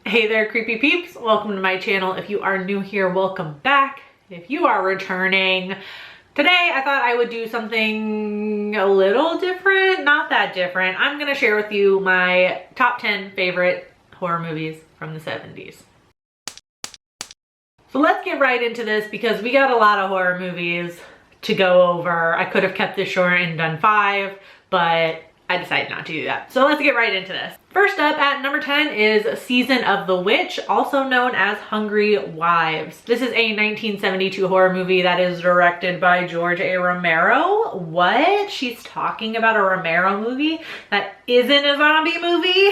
Hey there, creepy peeps. Welcome to my channel. If you are new here, welcome back. If you are returning, today I thought I would do something a little different, not that different. I'm gonna share with you my top 10 favorite horror movies from the 70s. So let's get right into this because we got a lot of horror movies to go over. I could have kept this short and done 5, but I decided not to do that. So let's get right into this. First up at number 10 is Season of the Witch, also known as Hungry Wives. This is a 1972 horror movie that is directed by George A. Romero. What? She's talking about a Romero movie that isn't a zombie movie?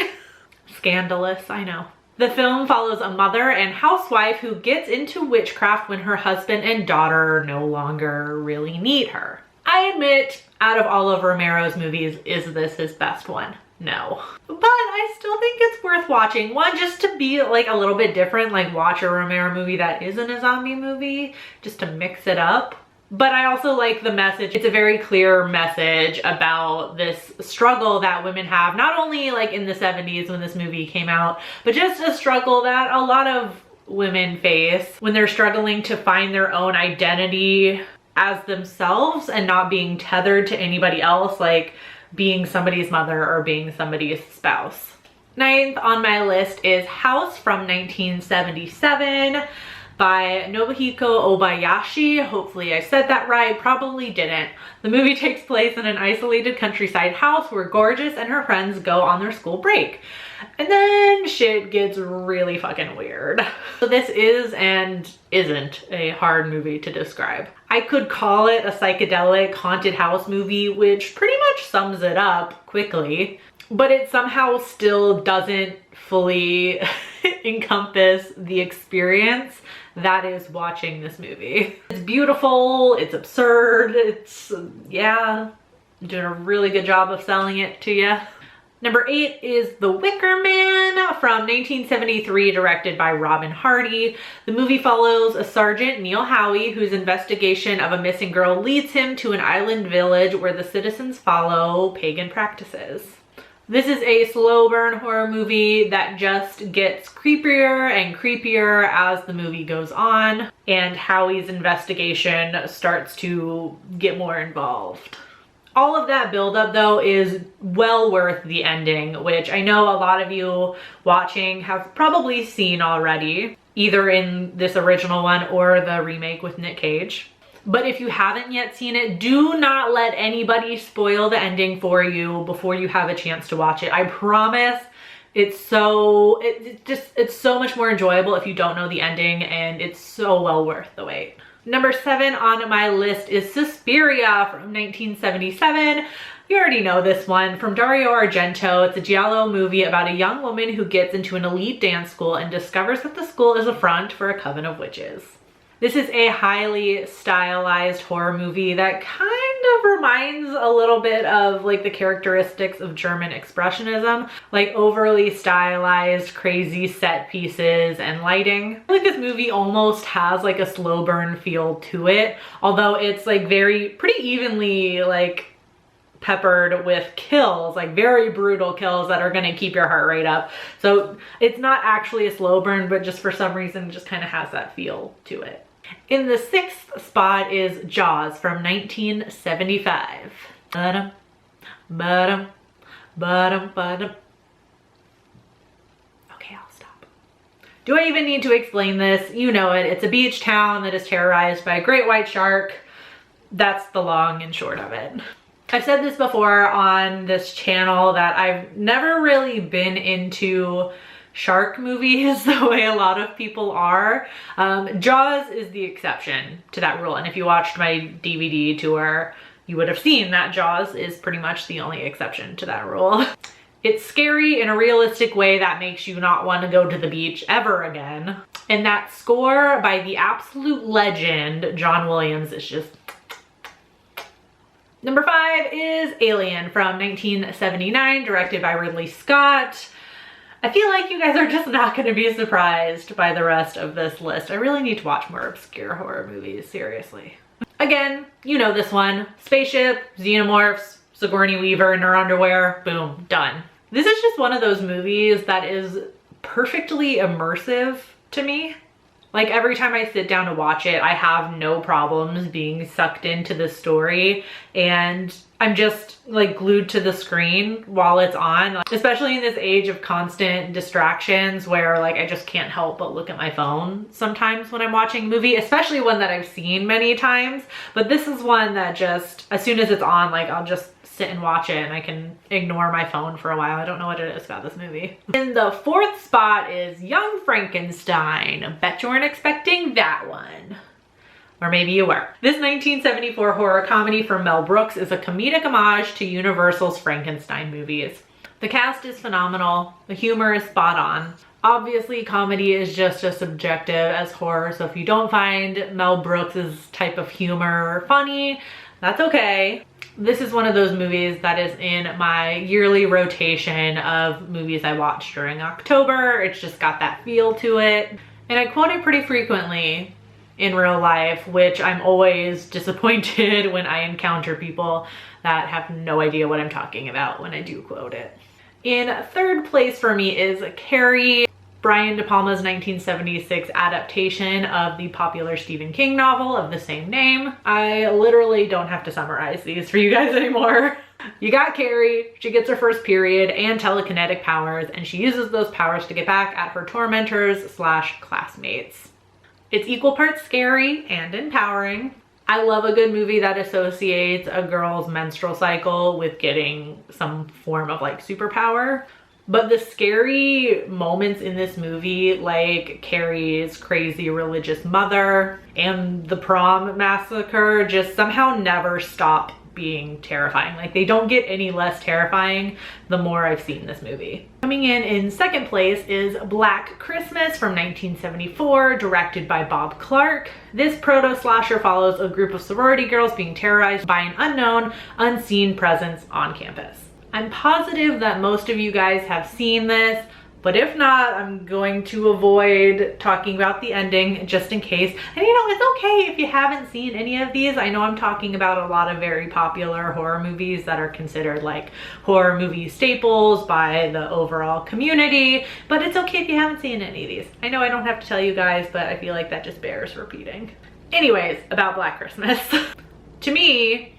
Scandalous, I know. The film follows a mother and housewife who gets into witchcraft when her husband and daughter no longer really need her. I admit, out of all of Romero's movies, is this his best one? No. But I still think it's worth watching. One, just to be like a little bit different, like watch a Romero movie that isn't a zombie movie, just to mix it up. But I also like the message. It's a very clear message about this struggle that women have, not only like in the 70s when this movie came out, but just a struggle that a lot of women face when they're struggling to find their own identity as themselves and not being tethered to anybody else, like being somebody's mother or being somebody's spouse. 9th on my list is House from 1977 by Nobuhiko Obayashi. Hopefully I said that right, probably didn't. The movie takes place in an isolated countryside house where Gorgeous and her friends go on their school break. And then shit gets really fucking weird. So this is and isn't a hard movie to describe. I could call it a psychedelic haunted house movie, which pretty much sums it up quickly, but it somehow still doesn't fully encompass the experience that is watching this movie. It's beautiful, it's absurd, it's, yeah, doing a really good job of selling it to you. Number 8 is The Wicker Man from 1973, directed by Robin Hardy. The movie follows a Sergeant Neil Howie whose investigation of a missing girl leads him to an island village where the citizens follow pagan practices. This is a slow burn horror movie that just gets creepier and creepier as the movie goes on, and Howie's investigation starts to get more involved. All of that buildup though is well worth the ending, which I know a lot of you watching have probably seen already, either in this original one or the remake with Nick Cage. But if you haven't yet seen it, do not let anybody spoil the ending for you before you have a chance to watch it. I promise it's so much more enjoyable if you don't know the ending, and it's so well worth the wait. Number 7 on my list is Suspiria from 1977. You already know this one, from Dario Argento. It's a giallo movie about a young woman who gets into an elite dance school and discovers that the school is a front for a coven of witches. This is a highly stylized horror movie that kind of reminds a little bit of like the characteristics of German Expressionism, like overly stylized, crazy set pieces and lighting. I feel like this movie almost has like a slow burn feel to it, although it's like pretty evenly like peppered with kills, like very brutal kills that are gonna keep your heart rate up. So it's not actually a slow burn, but just for some reason it just kind of has that feel to it. In the 6th spot is Jaws from 1975. Ba-dum, ba-dum, ba-dum, ba-dum. Okay, I'll stop. Do I even need to explain this? You know it. It's a beach town that is terrorized by a great white shark. That's the long and short of it. I've said this before on this channel that I've never really been into shark movies the way a lot of people are. Jaws is the exception to that rule, and if you watched my DVD tour, you would have seen that Jaws is pretty much the only exception to that rule. It's scary in a realistic way that makes you not want to go to the beach ever again. And that score by the absolute legend John Williams is just... Number 5 is Alien from 1979, directed by Ridley Scott. I feel like you guys are just not going to be surprised by the rest of this list. I really need to watch more obscure horror movies, seriously. Again, you know this one. Spaceship, xenomorphs, Sigourney Weaver in her underwear, boom, done. This is just one of those movies that is perfectly immersive to me. Like every time I sit down to watch it, I have no problems being sucked into the story, and I'm just like glued to the screen while it's on, especially in this age of constant distractions where like I just can't help but look at my phone sometimes when I'm watching a movie, especially one that I've seen many times. But this is one that just, as soon as it's on, like I'll just sit and watch it and I can ignore my phone for a while. I don't know what it is about this movie. In the fourth spot is Young Frankenstein. Bet you weren't expecting that one. Or maybe you were. This 1974 horror comedy from Mel Brooks is a comedic homage to Universal's Frankenstein movies. The cast is phenomenal. The humor is spot on. Obviously, comedy is just as subjective as horror, so if you don't find Mel Brooks' type of humor funny, that's okay. This is one of those movies that is in my yearly rotation of movies I watch during October. It's just got that feel to it. And I quote it pretty frequently in real life, which I'm always disappointed when I encounter people that have no idea what I'm talking about when I do quote it. In third place for me is Carrie, Brian De Palma's 1976 adaptation of the popular Stephen King novel of the same name. I literally don't have to summarize these for you guys anymore. You got Carrie, she gets her first period and telekinetic powers, and she uses those powers to get back at her tormentors / classmates. It's equal parts scary and empowering. I love a good movie that associates a girl's menstrual cycle with getting some form of like superpower. But the scary moments in this movie, like Carrie's crazy religious mother and the prom massacre, just somehow never stop being terrifying. Like they don't get any less terrifying the more I've seen this movie. Coming in second place is Black Christmas from 1974, directed by Bob Clark. This proto-slasher follows a group of sorority girls being terrorized by an unknown, unseen presence on campus. I'm positive that most of you guys have seen this, but if not, I'm going to avoid talking about the ending just in case. And you know, it's okay if you haven't seen any of these. I know I'm talking about a lot of very popular horror movies that are considered like horror movie staples by the overall community, but it's okay if you haven't seen any of these. I know I don't have to tell you guys, but I feel like that just bears repeating. Anyways, about Black Christmas. To me,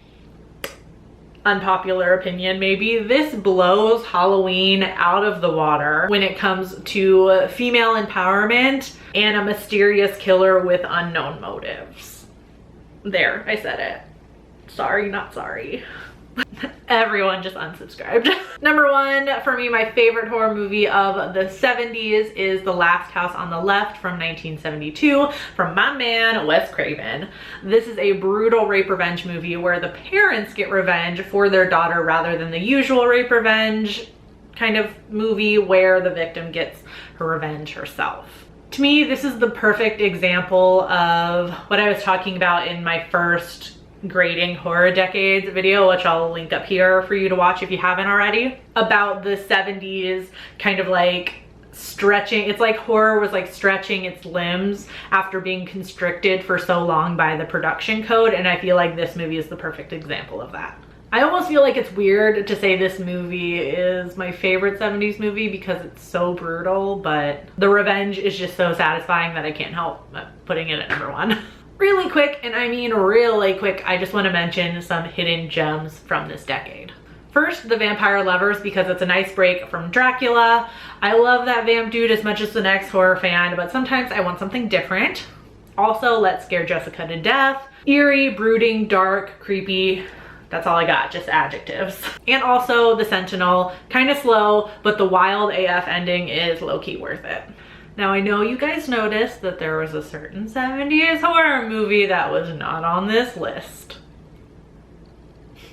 unpopular opinion maybe, this blows Halloween out of the water when it comes to female empowerment and a mysterious killer with unknown motives. There, I said it. Sorry, not sorry. Everyone just unsubscribed. Number one for me, my favorite horror movie of the 70s is The Last House on the Left from 1972 from my man Wes Craven. This is a brutal rape revenge movie where the parents get revenge for their daughter rather than the usual rape revenge kind of movie where the victim gets her revenge herself. To me, this is the perfect example of what I was talking about in my first grading horror decades video, which I'll link up here for you to watch if you haven't already, about the 70s kind of like stretching. It's like horror was like stretching its limbs after being constricted for so long by the production code, and I feel like this movie is the perfect example of that. I almost feel like it's weird to say this movie is my favorite 70s movie because it's so brutal, but the revenge is just so satisfying that I can't help putting it at number one. Really quick, and I mean really quick, I just want to mention some hidden gems from this decade. First, The Vampire Lovers, because it's a nice break from Dracula. I love that vamp dude as much as the next horror fan, but sometimes I want something different. Also, Let's Scare Jessica to Death. Eerie, brooding, dark, creepy. That's all I got, just adjectives. And also The Sentinel, kind of slow, but the wild AF ending is low-key worth it. Now I know you guys noticed that there was a certain 70s horror movie that was not on this list.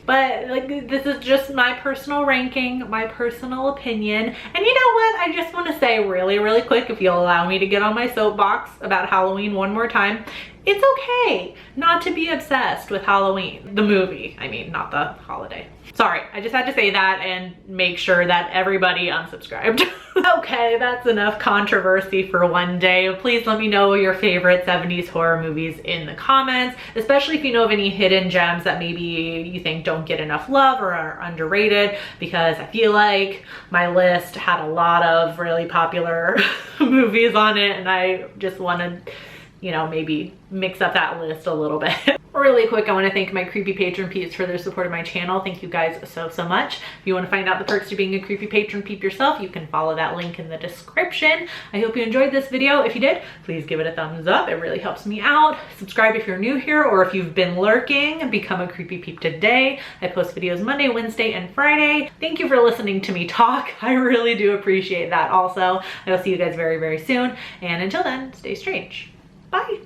But like, this is just my personal ranking, my personal opinion. And you know what? I just want to say really quick, if you'll allow me to get on my soapbox about Halloween one more time. It's okay not to be obsessed with Halloween. The movie, I mean, not the holiday. Sorry, I just had to say that and make sure that everybody unsubscribed. Okay, that's enough controversy for one day. Please let me know your favorite 70s horror movies in the comments, especially if you know of any hidden gems that maybe you think don't get enough love or are underrated, because I feel like my list had a lot of really popular movies on it and I just wanted, you know, maybe mix up that list a little bit. Really quick, I want to thank my creepy patron peeps for their support of my channel. Thank you guys so much. If you want to find out the perks to being a creepy patron peep yourself, you can follow that link in the description. I hope you enjoyed this video. If you did, please give it a thumbs up. It really helps me out. Subscribe if you're new here, or if you've been lurking, become a creepy peep today. I post videos Monday, Wednesday, and Friday. Thank you for listening to me talk. I really do appreciate that also. I will see you guys very, very soon. And until then, stay strange. Bye.